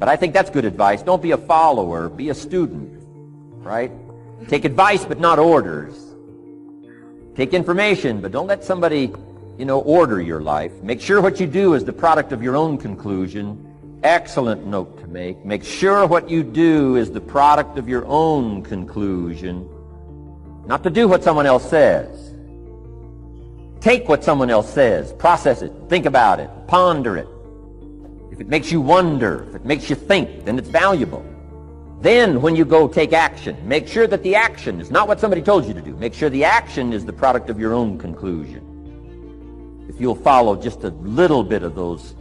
But I think that's good advice. Don't be a follower, be a student, right? Take advice, but not orders. Take information, but don't let somebody, order your life. Make sure what you do is the product of your own conclusion. Excellent note to make. Make sure what you do is the product of your own conclusion. Not to do what someone else says. Take what someone else says. Process it. Think about it. Ponder it. If it makes you wonder, if it makes you think, then it's valuable. Then when you go take action, make sure that the action is not what somebody told you to do. Make sure the action is the product of your own conclusion. If you'll follow just a little bit of those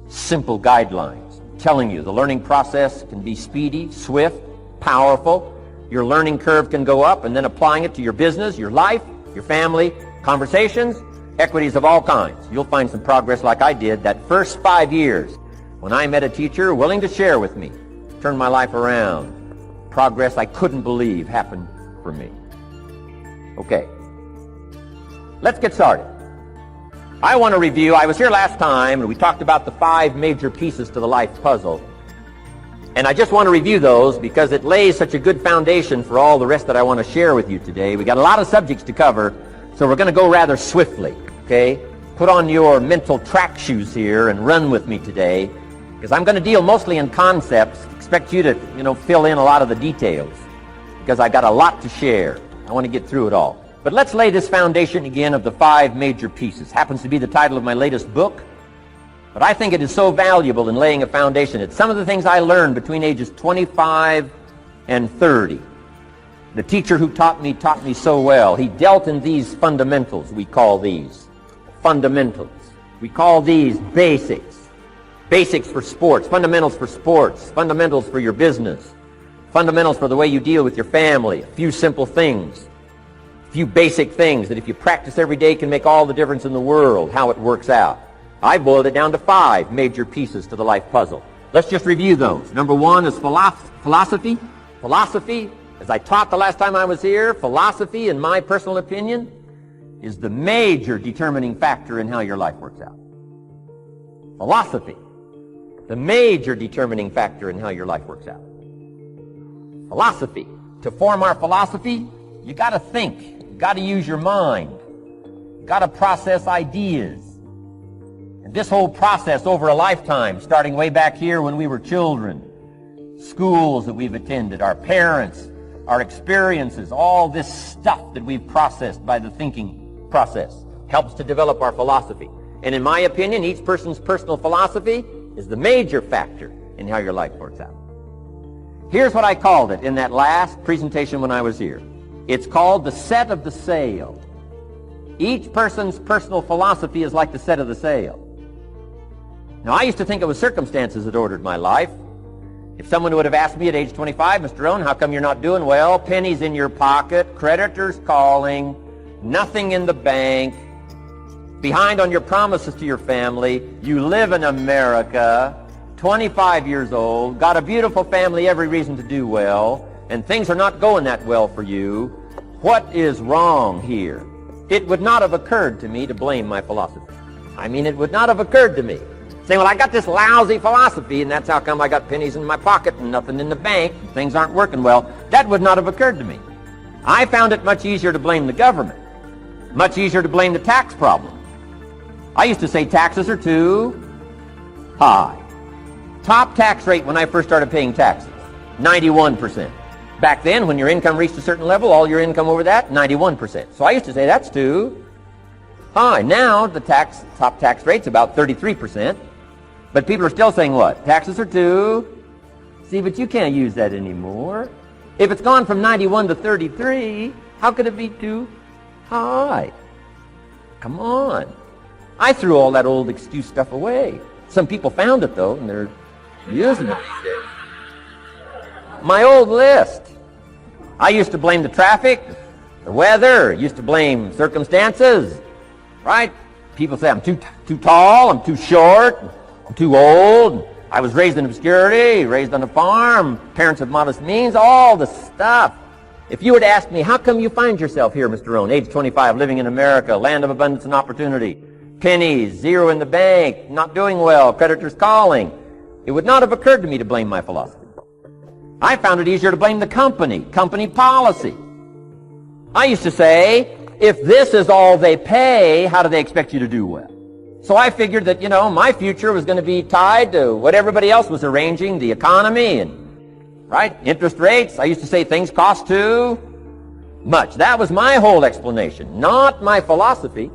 simple guidelines, I'm telling you, the learning process can be speedy, swift, powerful. Your learning curve can go up, and then applying it to your business, your life, your family, conversations, equities of all kinds. You'll find some progress like I did that first 5 years when I met a teacher willing to share with me, turn my life around. Progress I couldn't believe happened for me. Okay, let's get started. I want to review, I was here last time and we talked about the 5 major pieces to the life puzzle. And I just want to review those because it lays such a good foundation for all the rest that I want to share with you today. We got a lot of subjects to cover, so we're going to go rather swiftly, okay? Put on your mental track shoes here and run with me today, because I'm going to deal mostly in concepts. Expect you to, fill in a lot of the details, because I got a lot to share. I want to get through it all. But let's lay this foundation again of the 5 major pieces. Happens to be the title of my latest book, but I think it is so valuable in laying a foundation. It's some of the things I learned between ages 25 and 30. The teacher who taught me so well. He dealt in these fundamentals, we call these. Fundamentals. We call these basics. Basics for sports, fundamentals for sports, fundamentals for your business, fundamentals for the way you deal with your family, a few simple things, a few basic things that if you practice every day can make all the difference in the world, how it works out. I boiled it down to 5 major pieces to the life puzzle. Let's just review those. Number 1 is philosophy. Philosophy, as I taught the last time I was here, philosophy, in my personal opinion, is the major determining factor in how your life works out. Philosophy, the major determining factor in how your life works out. Philosophy. To form our philosophy, you got to think. You got to use your mind. You got to process ideas. And this whole process over a lifetime, starting way back here when we were children, schools that we've attended, our parents, our experiences, all this stuff that we've processed by the thinking process helps to develop our philosophy. And in my opinion, each person's personal philosophy is the major factor in how your life works out. Here's what I called it in that last presentation when I was here. It's called the set of the sail. Each person's personal philosophy is like the set of the sail. Now, I used to think it was circumstances that ordered my life. If someone would have asked me at age 25, Mr. Rohn, how come you're not doing well? Pennies in your pocket, creditors calling, nothing in the bank, behind on your promises to your family, you live in America, 25 years old, got a beautiful family, every reason to do well, and things are not going that well for you. What is wrong here? It would not have occurred to me to blame my philosophy. It would not have occurred to me. Saying, well, I got this lousy philosophy, and that's how come I got pennies in my pocket and nothing in the bank, and things aren't working well. That would not have occurred to me. I found it much easier to blame the government, much easier to blame the tax problem. I used to say taxes are too high. Top tax rate when I first started paying taxes, 91%. Back then, when your income reached a certain level, all your income over that, 91%. So I used to say that's too high. Now the top tax rate's about 33%. But people are still saying what? Taxes are too. See, but you can't use that anymore. If it's gone from 91 to 33, how could it be too high? Come on. I threw all that old excuse stuff away. Some people found it, though, and they're using it these days. My old list. I used to blame the traffic, the weather, used to blame circumstances, right? People say I'm too tall, I'm too short, I'm too old, I was raised in obscurity, raised on a farm, parents of modest means, all the stuff. If you were to ask me, how come you find yourself here, Mr. Rohn, age 25, living in America, land of abundance and opportunity, pennies, zero in the bank, not doing well, creditors calling, it would not have occurred to me to blame my philosophy. I found it easier to blame the company policy. I used to say, if this is all they pay, how do they expect you to do well? So I figured that, my future was going to be tied to what everybody else was arranging, the economy and, right, interest rates. I used to say things cost too much. That was my whole explanation, not my philosophy,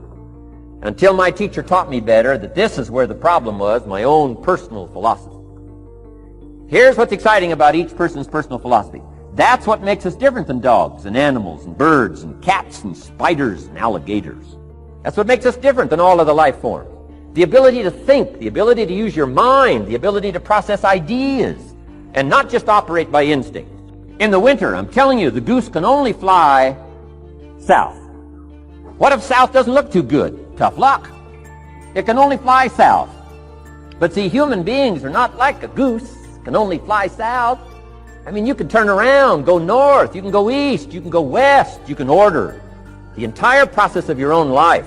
until my teacher taught me better that this is where the problem was, my own personal philosophy. Here's what's exciting about each person's personal philosophy. That's what makes us different than dogs and animals and birds and cats and spiders and alligators. That's what makes us different than all other life forms. The ability to think, the ability to use your mind, the ability to process ideas, and not just operate by instinct. In the winter, I'm telling you, the goose can only fly south. What if south doesn't look too good? Tough luck. It can only fly south. But see, human beings are not like a goose, can only fly south. I mean, you can turn around, go north, you can go east, you can go west, you can order the entire process of your own life.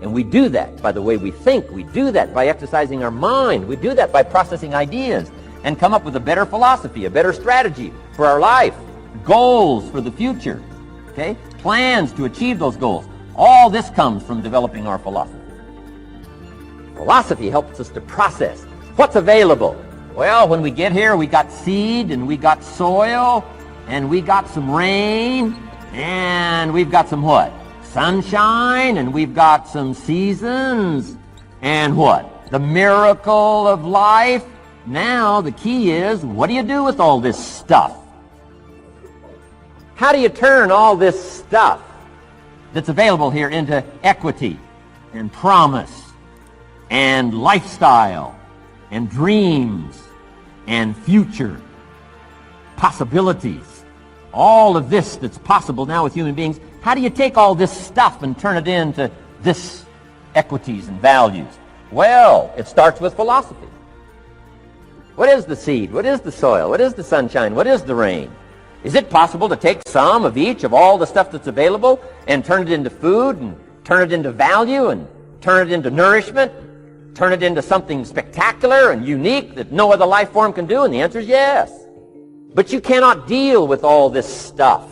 And we do that by the way we think. We do that by exercising our mind. We do that by processing ideas and come up with a better philosophy, a better strategy for our life, goals for the future, okay? Plans to achieve those goals. All this comes from developing our philosophy. Philosophy helps us to process what's available. Well, when we get here, we got seed, and we got soil, and we got some rain, and we've got some what? Sunshine, and we've got some seasons, and what? The miracle of life. Now, the key is, what do you do with all this stuff? How do you turn all this stuff that's available here into equity and promise and lifestyle and dreams and future possibilities? All of this that's possible now with human beings, how do you take all this stuff and turn it into this equities and values? Well, it starts with philosophy. What is the seed? What is the soil? What is the sunshine? What is the rain? Is it possible to take some of each of all the stuff that's available and turn it into food and turn it into value and turn it into nourishment, turn it into something spectacular and unique that no other life form can do? And the answer is yes. But you cannot deal with all this stuff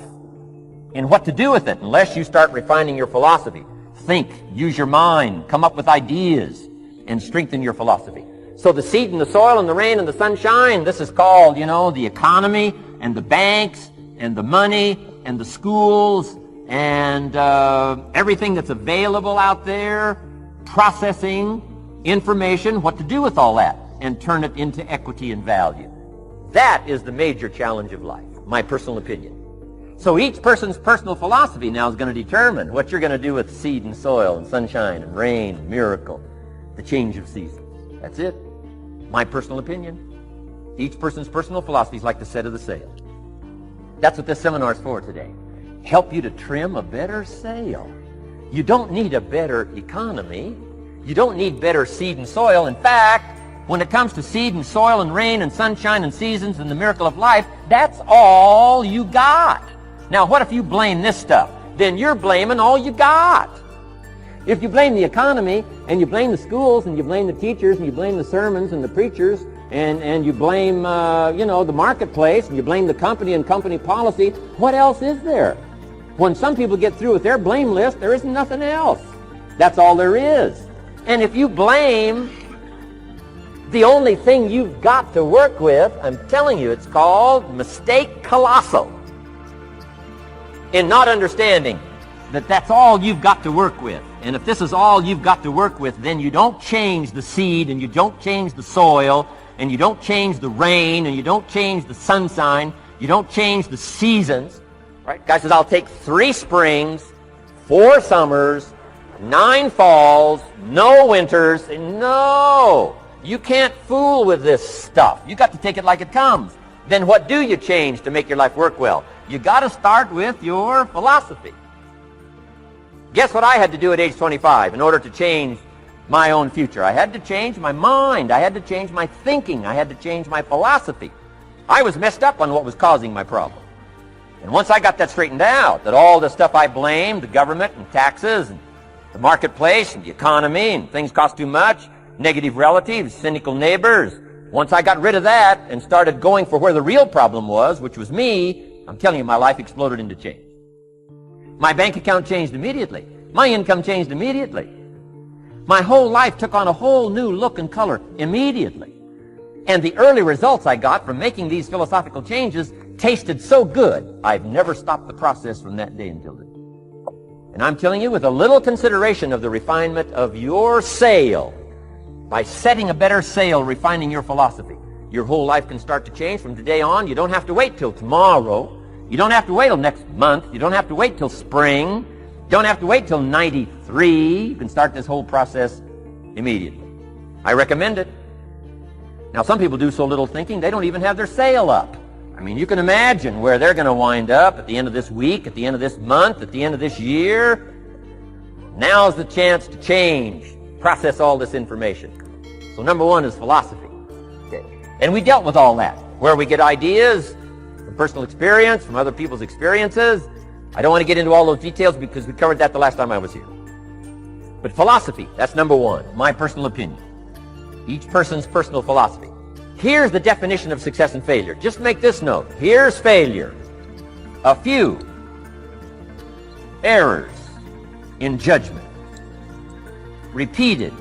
and what to do with it unless you start refining your philosophy. Think, use your mind, come up with ideas, and strengthen your philosophy. So the seed and the soil and the rain and the sunshine, this is called, the economy and the banks and the money and the schools and everything that's available out there, processing information, what to do with all that, and turn it into equity and value. That is the major challenge of life, my personal opinion. So each person's personal philosophy now is going to determine what you're going to do with seed and soil and sunshine and rain and miracle, the change of seasons. That's it. My personal opinion. Each person's personal philosophy is like the set of the sail. That's what this seminar is for today. Help you to trim a better sail. You don't need a better economy. You don't need better seed and soil. In fact, when it comes to seed and soil and rain and sunshine and seasons and the miracle of life, that's all you got. Now, what if you blame this stuff? Then you're blaming all you got. If you blame the economy, and you blame the schools, and you blame the teachers, and you blame the sermons and the preachers, and you blame, the marketplace, and you blame the company and company policy, what else is there? When some people get through with their blame list, there isn't nothing else. That's all there is. And if you blame the only thing you've got to work with, I'm telling you, it's called mistake colossal. In not understanding that that's all you've got to work with. And if this is all you've got to work with, then you don't change the seed, and you don't change the soil, and you don't change the rain, and you don't change the sunshine, you don't change the seasons. Right? Guy says, I'll take 3 springs, 4 summers, 9 falls, no winters. No! You can't fool with this stuff. You got to take it like it comes. Then what do you change to make your life work well? You got to start with your philosophy. Guess what I had to do at age 25 in order to change my own future? I had to change my mind. I had to change my thinking. I had to change my philosophy. I was messed up on what was causing my problem. And once I got that straightened out, that all the stuff I blamed, the government and taxes and the marketplace and the economy and things cost too much, negative relatives, cynical neighbors, Once I got rid of that and started going for where the real problem was, which was me, I'm telling you, my life exploded into change. My bank account changed immediately. My income changed immediately. My whole life took on a whole new look and color immediately. And the early results I got from making these philosophical changes tasted so good, I've never stopped the process from that day until today. And I'm telling you, with a little consideration of the refinement of your sail, by setting a better sail, refining your philosophy, your whole life can start to change from today on. You don't have to wait till tomorrow. You don't have to wait till next month. You don't have to wait till spring. You don't have to wait till 93. You can start this whole process immediately. I recommend it. Now, some people do so little thinking, they don't even have their sail up. I mean, you can imagine where they're going to wind up at the end of this week, at the end of this month, at the end of this year. Now's the chance to change, process all this information. So number one is philosophy. Okay. And we dealt with all that, where we get ideas from personal experience, from other people's experiences. I don't want to get into all those details because we covered that the last time I was here. But philosophy, that's number one, my personal opinion. Each person's personal philosophy. Here's the definition of success and failure. Just make this note. Here's failure. A few errors in judgment, repeated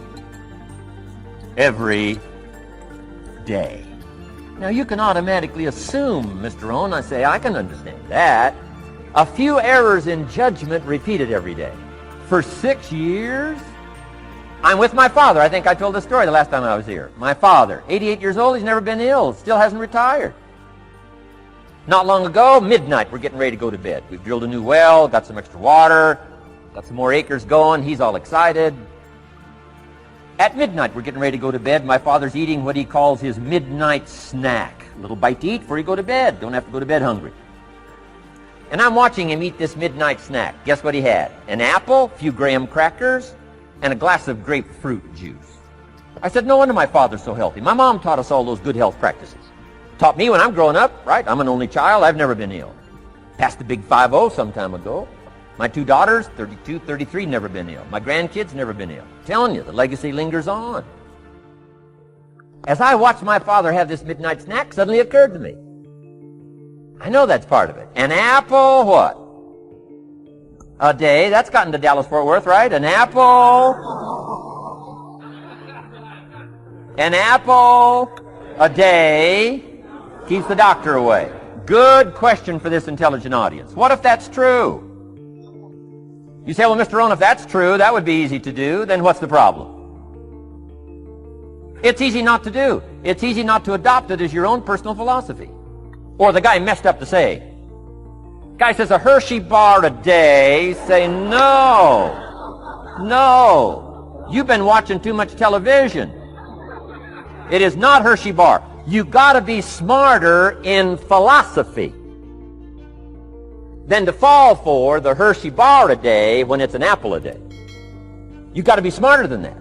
every day. Now, you can automatically assume, Mr. Rohn, I say, I can understand that. A few errors in judgment repeated every day. For 6 years? I'm with my father. I think I told the story the last time I was here. My father, 88 years old, he's never been ill, still hasn't retired. Not long ago, midnight, we're getting ready to go to bed. We've drilled a new well, got some extra water, got some more acres going. He's all excited. At midnight, we're getting ready to go to bed. My father's eating what he calls his midnight snack. A little bite to eat before you go to bed. Don't have to go to bed hungry. And I'm watching him eat this midnight snack. Guess what he had? An apple, a few graham crackers, and a glass of grapefruit juice. I said, no wonder my father's so healthy. My mom taught us all those good health practices. Taught me when I'm growing up, right? I'm an only child. I've never been ill. Passed the big 5-0 some time ago. My two daughters, 32, 33, never been ill. My grandkids, never been ill. I'm telling you, the legacy lingers on. As I watched my father have this midnight snack, suddenly occurred to me. I know that's part of it. An apple, what? A day. That's gotten to Dallas-Fort Worth, right? An apple. An apple a day keeps the doctor away. Good question for this intelligent audience. What if that's true? You say, well, Mr. Rohn, if that's true, that would be easy to do. Then what's the problem? It's easy not to do. It's easy not to adopt it as your own personal philosophy. Or the guy messed up the saying. Guy says a Hershey bar a day. Say, no. You've been watching too much television. It is not Hershey bar. You got to be smarter in philosophy than to fall for the Hershey bar a day when it's an apple a day. You got to be smarter than that.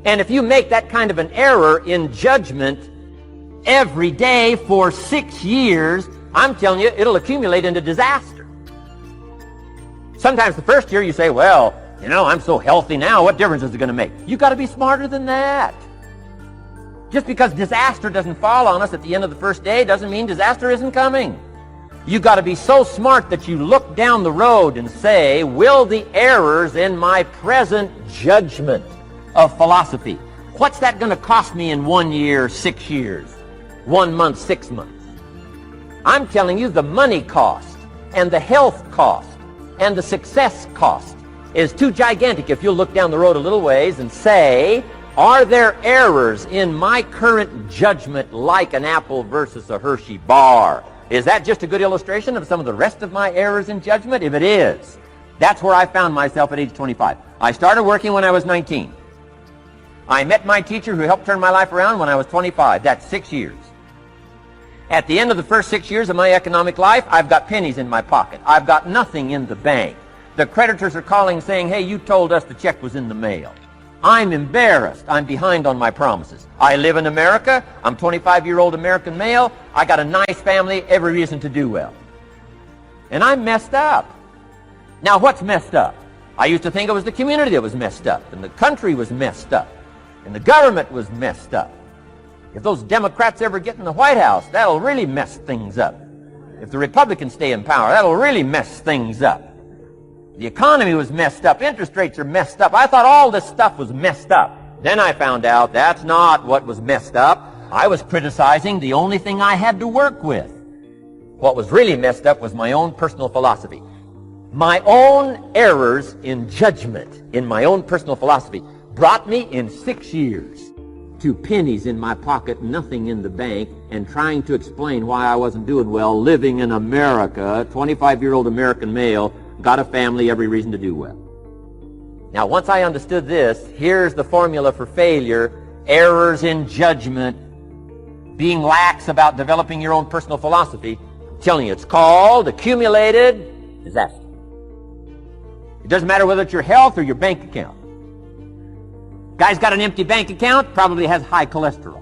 And if you make that kind of an error in judgment every day for 6 years, I'm telling you, it'll accumulate into disaster. Sometimes the first year you say, well, you know, I'm so healthy now, what difference is it going to make? You got to be smarter than that. Just because disaster doesn't fall on us at the end of the first day doesn't mean disaster isn't coming. You got to be so smart that you look down the road and say, will the errors in my present judgment of philosophy, what's that going to cost me in 1 year, 6 years, 1 month, 6 months? I'm telling you, the money cost and the health cost and the success cost is too gigantic if you'll look down the road a little ways and say, are there errors in my current judgment like an apple versus a Hershey bar? Is that just a good illustration of some of the rest of my errors in judgment? If it is, that's where I found myself at age 25. I started working when I was 19. I met my teacher who helped turn my life around when I was 25. That's 6 years. At the end of the first 6 years of my economic life, I've got pennies in my pocket. I've got nothing in the bank. The creditors are calling saying, hey, you told us the check was in the mail. I'm embarrassed. I'm behind on my promises. I live in America. I'm 25-year-old American male. I got a nice family, every reason to do well. And I'm messed up. Now, what's messed up? I used to think it was the community that was messed up, and the country was messed up, and the government was messed up. If those Democrats ever get in the White House, that'll really mess things up. If the Republicans stay in power, that'll really mess things up. The economy was messed up. Interest rates are messed up. I thought all this stuff was messed up. Then I found out that's not what was messed up. I was criticizing the only thing I had to work with. What was really messed up was my own personal philosophy. My own errors in judgment in my own personal philosophy brought me in 6 years to pennies in my pocket, nothing in the bank, and trying to explain why I wasn't doing well, living in America, 25-year-old American male, got a family, every reason to do well. Now, once I understood this, here's the formula for failure: errors in judgment, being lax about developing your own personal philosophy. I'm telling you, it's called accumulated disaster. It doesn't matter whether it's your health or your bank account. Guy's got an empty bank account, probably has high cholesterol.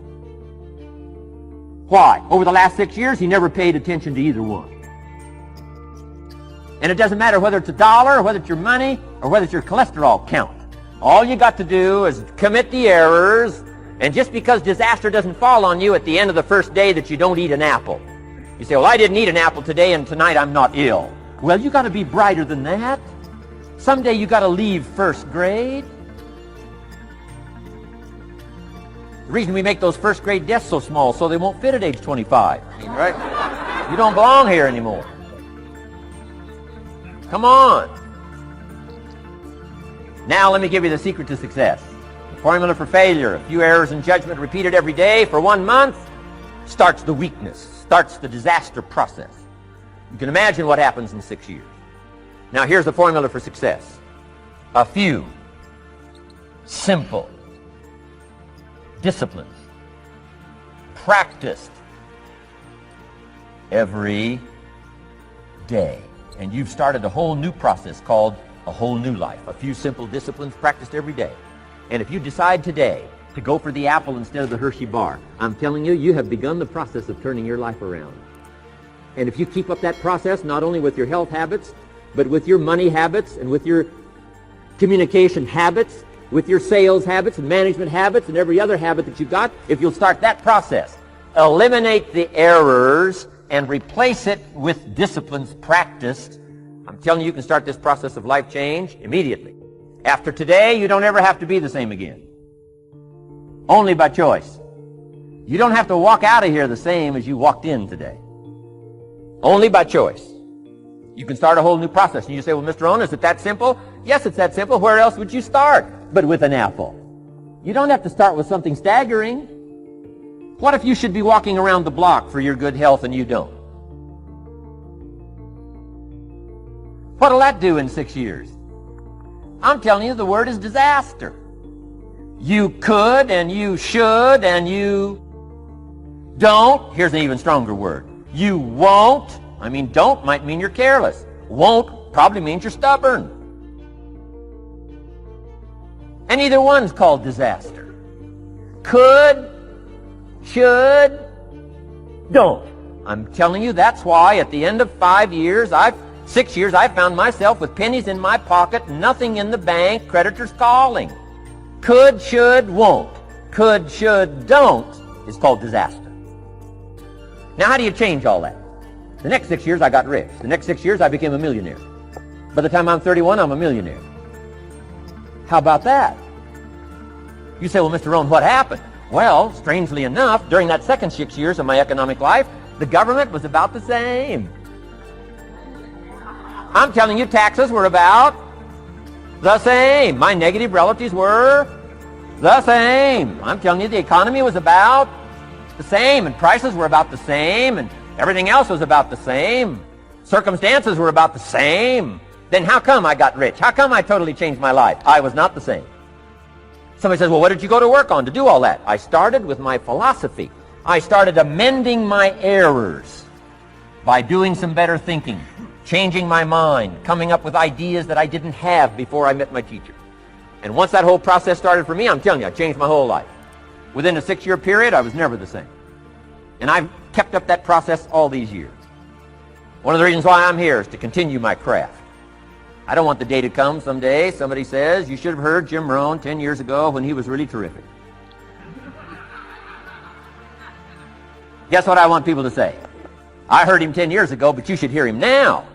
Why? Over the last 6 years, he never paid attention to either one. And it doesn't matter whether it's a dollar, or whether it's your money, or whether it's your cholesterol count. All you got to do is commit the errors, and just because disaster doesn't fall on you at the end of the first day that you don't eat an apple. You say, well, I didn't eat an apple today, and tonight I'm not ill. Well, you got to be brighter than that. Someday you got to leave first grade. The reason we make those first grade desks so small so they won't fit at age 25. Right? You don't belong here anymore. Come on. Now let me give you the secret to success. The formula for failure: a few errors in judgment repeated every day for 1 month starts the weakness, starts the disaster process. You can imagine what happens in 6 years. Now here's the formula for success. A few simple disciplines practiced every day. And you've started a whole new process called a whole new life. A few simple disciplines practiced every day. And if you decide today to go for the apple instead of the Hershey bar, I'm telling you, you have begun the process of turning your life around. And if you keep up that process, not only with your health habits, but with your money habits and with your communication habits, with your sales habits and management habits and every other habit that you've got, if you'll start that process, eliminate the errors and replace it with disciplines practiced, I'm telling you, you can start this process of life change immediately. After today, you don't ever have to be the same again. Only by choice. You don't have to walk out of here the same as you walked in today. Only by choice. You can start a whole new process. And you say, well, Mr. Rohn, is it that simple? Yes, it's that simple. Where else would you start but with an apple? You don't have to start with something staggering. What if you should be walking around the block for your good health and you don't? What'll that do in 6 years? I'm telling you, the word is disaster. You could and you should and you don't. Here's an even stronger word. You won't. I mean, don't might mean you're careless. Won't probably means you're stubborn. And either one's called disaster. Could, should, don't. I'm telling you, that's why at the end of 6 years, I found myself with pennies in my pocket, nothing in the bank, creditors calling. Could, should, won't. Could, should, don't is called disaster. Now, how do you change all that? The next 6 years, I got rich. The next 6 years, I became a millionaire. By the time I'm 31, I'm a millionaire. How about that? You say, well, Mr. Rohn, what happened? Well, strangely enough, during that second 6 years of my economic life, the government was about the same. I'm telling you, taxes were about the same. My negative relatives were the same. I'm telling you, the economy was about the same, and prices were about the same, and everything else was about the same. Circumstances were about the same. Then how come I got rich? How come I totally changed my life? I was not the same. Somebody says, well, what did you go to work on to do all that? I started with my philosophy. I started amending my errors by doing some better thinking, changing my mind, coming up with ideas that I didn't have before I met my teacher. And once that whole process started for me, I'm telling you, I changed my whole life. Within a 6-year period, I was never the same. And I've kept up that process all these years. One of the reasons why I'm here is to continue my craft. I don't want the day to come someday somebody says, you should have heard Jim Rohn 10 years ago when he was really terrific. Guess what I want people to say? I heard him 10 years ago, but you should hear him now.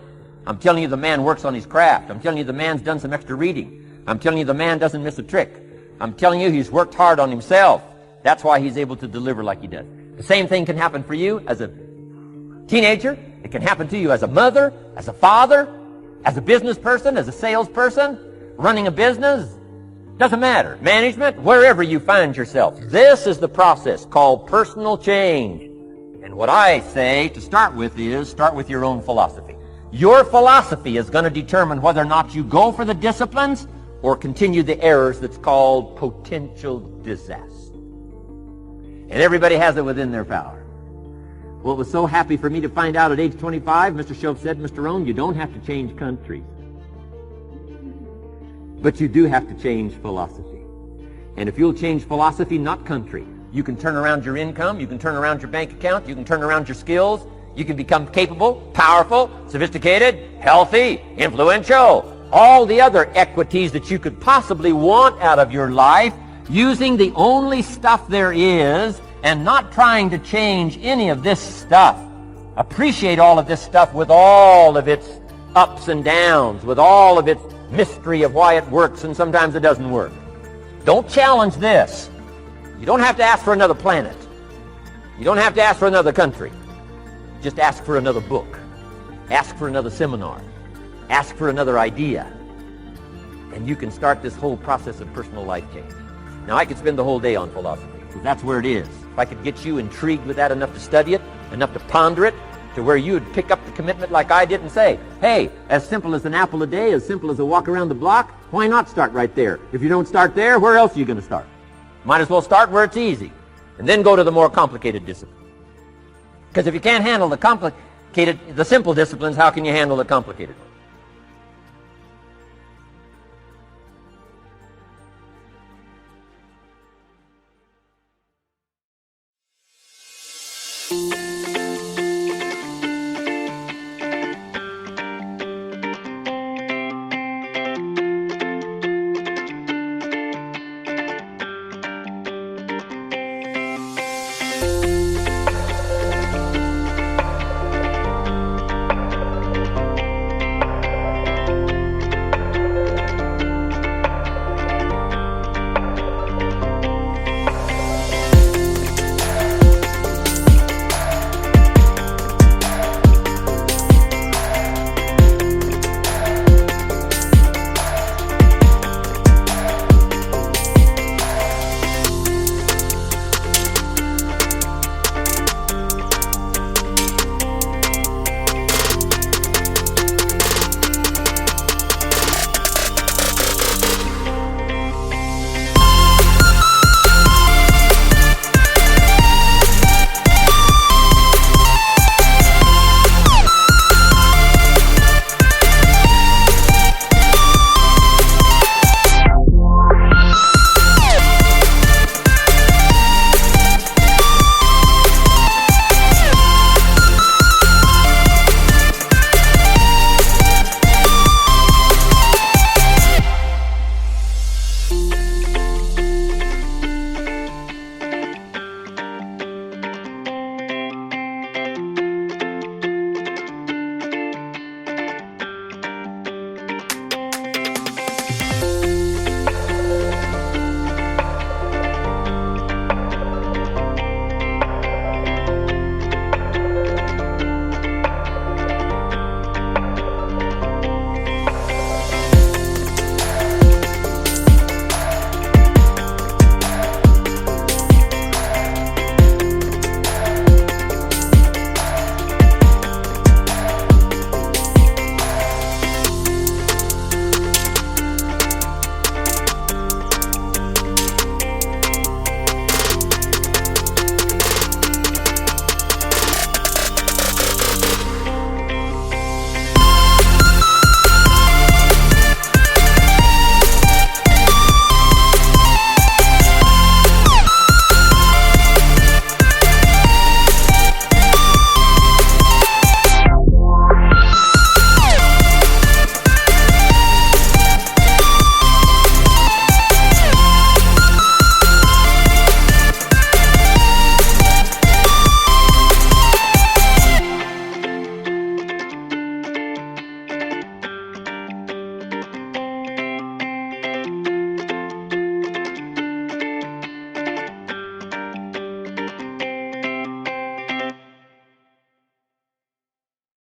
I'm telling you the man works on his craft. I'm telling you the man's done some extra reading. I'm telling you the man doesn't miss a trick. I'm telling you he's worked hard on himself. That's why he's able to deliver like he does. The same thing can happen for you as a teenager. It can happen to you as a mother, as a father, as a business person, as a salesperson, running a business. Doesn't matter. Management, wherever you find yourself. This is the process called personal change. And what I say to start with is start with your own philosophy. Your philosophy is going to determine whether or not you go for the disciplines or continue the errors that's called potential disaster. And everybody has it within their power. Well, it was so happy for me to find out at age 25, Mr. Shoaff said, Mr. Rohn, you don't have to change countries. But you do have to change philosophy. And if you'll change philosophy, not country, you can turn around your income, you can turn around your bank account, you can turn around your skills, you can become capable, powerful, sophisticated, healthy, influential, all the other equities that you could possibly want out of your life, using the only stuff there is and not trying to change any of this stuff. Appreciate all of this stuff with all of its ups and downs, with all of its mystery of why it works and sometimes it doesn't work. Don't challenge this. You don't have to ask for another planet. You don't have to ask for another country. Just ask for another book. Ask for another seminar. Ask for another idea. And you can start this whole process of personal life change. Now, I could spend the whole day on philosophy, because that's where it is. If I could get you intrigued with that enough to study it, enough to ponder it, to where you would pick up the commitment like I did and say, hey, as simple as an apple a day, as simple as a walk around the block, why not start right there? If you don't start there, where else are you going to start? Might as well start where it's easy, and then go to the more complicated discipline. Because if you can't handle the simple disciplines, how can you handle the complicated ones?